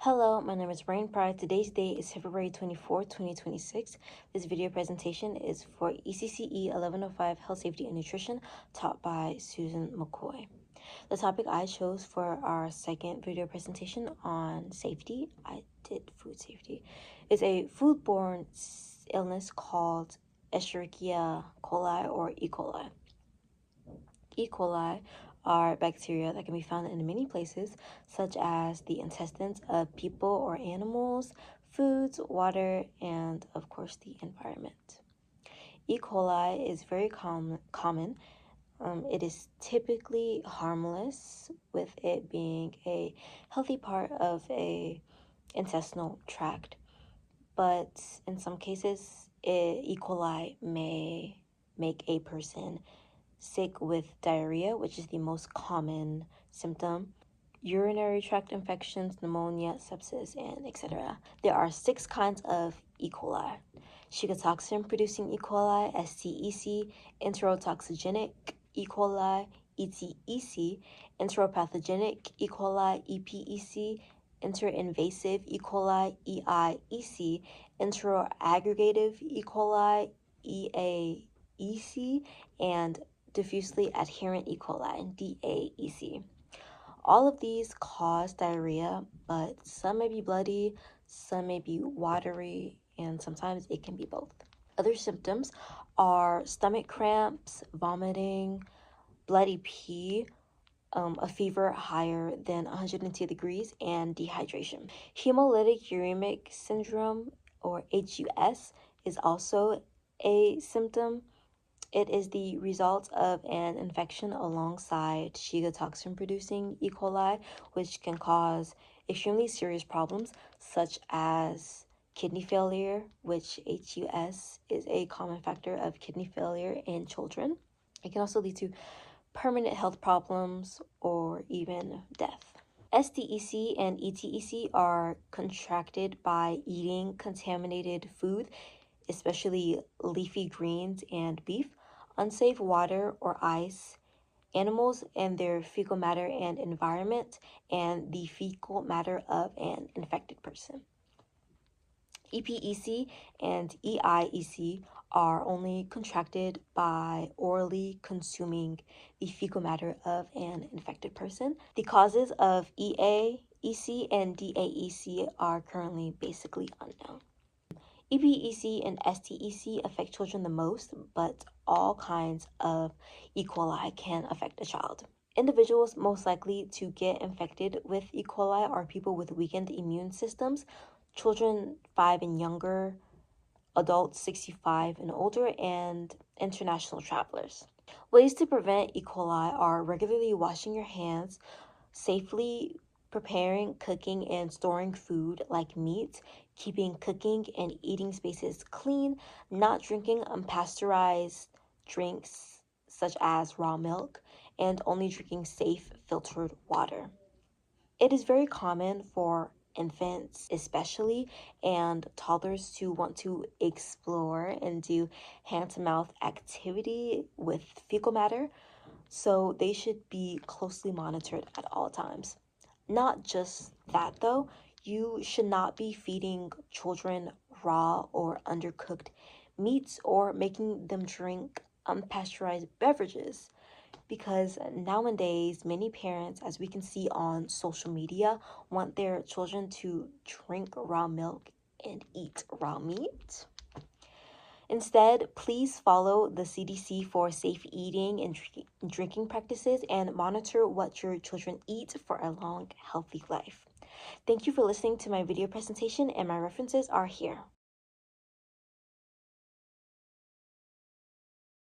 Hello, my name is Rain Pride. Today's date is February 24, 2026. This video presentation is for ECCE 1105 Health, Safety, and Nutrition, taught by Susan McCoy. The topic I chose for our second video presentation on safety, I did food safety, is a foodborne illness called Escherichia coli or E. coli. E. coli are bacteria that can be found in many places, such as the intestines of people or animals, foods, water, and of course the environment. E. coli is very common. It is typically harmless, with it being a healthy part of a intestinal tract. But in some cases, E. coli may make a person sick with diarrhea, which is the most common symptom, urinary tract infections, pneumonia, sepsis, and etc. There are 6 kinds of E. coli. Shigatoxin-producing E. coli, STEC, enterotoxigenic E. coli, ECCE, enteropathogenic E. coli, EPEC, interinvasive E. coli, EIEC, enteroaggregative E. coli, EAEC, and diffusely adherent E. coli, DAEC. All of these cause diarrhea, but some may be bloody, some may be watery, and sometimes it can be both. Other symptoms are stomach cramps, vomiting, bloody pee, a fever higher than 102 degrees, and dehydration. Hemolytic uremic syndrome, or HUS, is also a symptom. It is the result of an infection alongside Shiga toxin-producing E. coli, which can cause extremely serious problems such as kidney failure, which HUS is a common factor of kidney failure in children. It can also lead to permanent health problems or even death. STEC and ETEC are contracted by eating contaminated food, especially leafy greens and beef, unsafe water or ice, animals and their fecal matter and environment, and the fecal matter of an infected person. EPEC and EIEC are only contracted by orally consuming the fecal matter of an infected person. The causes of EAEC and DAEC are currently basically unknown. EPEC and STEC affect children the most, but all kinds of E. coli can affect a child. Individuals most likely to get infected with E. coli are people with weakened immune systems, children 5 and younger, adults 65 and older, and international travelers. Ways to prevent E. coli are regularly washing your hands, safely preparing, cooking, and storing food like meat, keeping cooking and eating spaces clean, not drinking unpasteurized drinks such as raw milk, and only drinking safe filtered water. It is very common for infants especially and toddlers to want to explore and do hand-to-mouth activity with fecal matter, so they should be closely monitored at all times. Not just that though, you should not be feeding children raw or undercooked meats or making them drink unpasteurized beverages, because nowadays many parents, as we can see on social media, want their children to drink raw milk and eat raw meat. Instead, please follow the CDC for safe eating and drinking practices and monitor what your children eat for a long, healthy life. Thank you for listening to my video presentation, and my references are here.